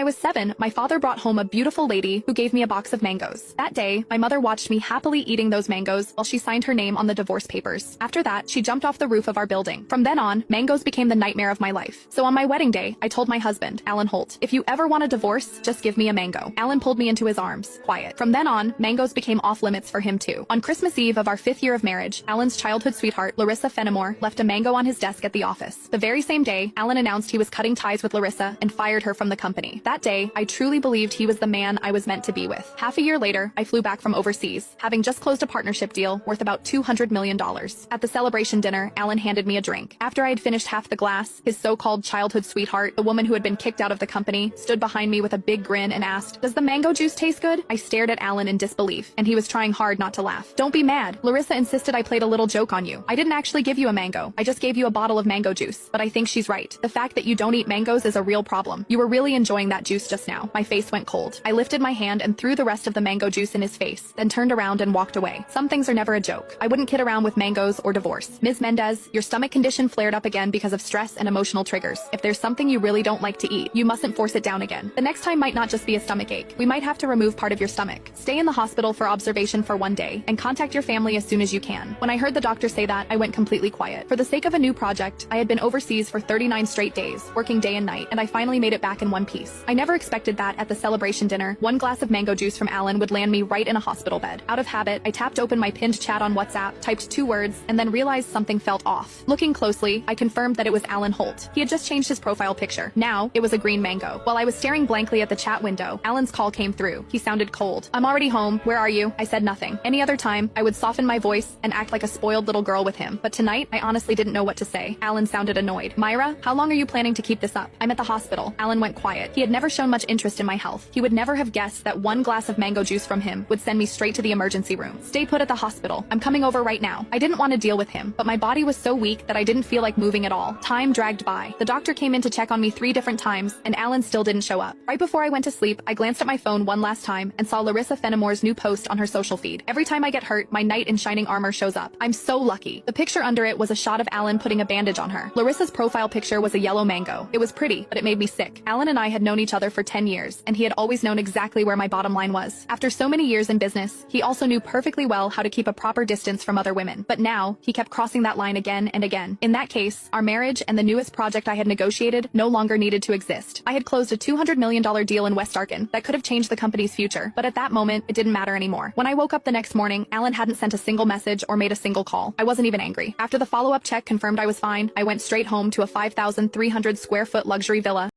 was 7, my father brought home a beautiful lady who gave me a box of mangoes. That day, my mother watched me happily eating those mangoes while she signed her name on the divorce papers. After that, she jumped off the roof of our building. From then on, mangoes became the nightmare of my life. So on my wedding day, I told my husband, Alan Holt, if you ever want a divorce, just give me a mango. Alan pulled me into his arms. Quiet. From then on, mangoes became off limits for him too. On Christmas Eve of our 5th year of marriage, Alan's childhood sweetheart, Larissa Fenimore, left a mango on his desk at the office. The very same day, Alan announced he was cutting ties with Larissa and fired her from the company. That day, I truly believed he was the man I was meant to be with. Half a year later, I flew back from overseas, having just closed a partnership deal worth about $200 million. At the celebration dinner, Alan handed me a drink. After I had finished half the glass, his so-called childhood sweetheart, the woman who had been kicked out of the company, stood behind me with a big grin and asked, "Does the mango juice taste good?" I stared at Alan in disbelief, and he was trying hard not to laugh. "Don't be mad. Larissa insisted I played a little joke on you. I didn't actually give you a mango. I just gave you a bottle of mango juice." But I think she's right. The fact that you don't eat mangoes is a real problem. You were really enjoying that juice just now. My face went cold. I lifted my hand and threw the rest of the mango juice in his face, then turned around and walked away. Some things are never a joke. I wouldn't kid around with mangoes or divorce. Ms. Mendez, your stomach condition flared up again because of stress and emotional triggers. If there's something you really don't like to eat, you mustn't force it down again. The next time might not just be a stomach ache. We might have to remove part of your stomach. Stay in the hospital for observation for 1 day, and contact your family as soon as you can. When I heard the doctor say that, I went completely quiet. For the sake of a new project, I had been overseas for 39 straight days, working day and night, and I finally made it back in one piece. I never expected that at the celebration dinner, 1 glass of mango juice from Alan would land me right in a hospital bed. Out of habit, I tapped open my pinned chat on WhatsApp, typed 2 words, and then realized something felt off. Looking closely, I confirmed that it was Alan Holt. He had just changed his profile picture. Now, it was a green mango. While I was staring blankly at the chat window, Alan's call came through. He sounded cold. "I'm already home. Where are you?" I said nothing. Any other time, I would soften my voice and act like a spoiled little girl with him. But tonight, I honestly didn't know what to say. Alan sounded annoyed. "Myra, how long are you planning to keep this up?" "I'm at the hospital." Alan went quiet. He had never shown much interest in my health. He would never have guessed that 1 glass of mango juice from him would send me straight to the emergency room. "Stay put at the hospital. I'm coming over right now." I didn't want to deal with him, but my body was so weak that I didn't feel like moving at all. Time dragged by. The doctor came in to check on me 3 different times, and Alan still didn't show up. Right before I went to sleep, I glanced at my phone one last time and saw Larissa Fenimore's new post on her social feed. Every time I get hurt, my knight in shining armor shows up. I'm so lucky. The picture under it was a shot of Alan putting a bandage on her. Larissa's profile picture was a yellow mango. It was pretty, but it made me sick. Alan and I had known each other for 10 years, and he had always known exactly where my bottom line was. After so many years in business, he also knew perfectly well how to keep a proper distance from other women. But now, he kept crossing that line again and again. In that case, our marriage and the newest project I had negotiated no longer needed to exist. I had closed a $200 million deal in West Arkan that could have changed the company's future, but at that moment, it didn't matter anymore. When I woke up the next morning, Alan hadn't sent a single message or made a single call. I wasn't even angry. After the follow-up check confirmed I was fine, I went straight home to a 5,300 square foot luxury villa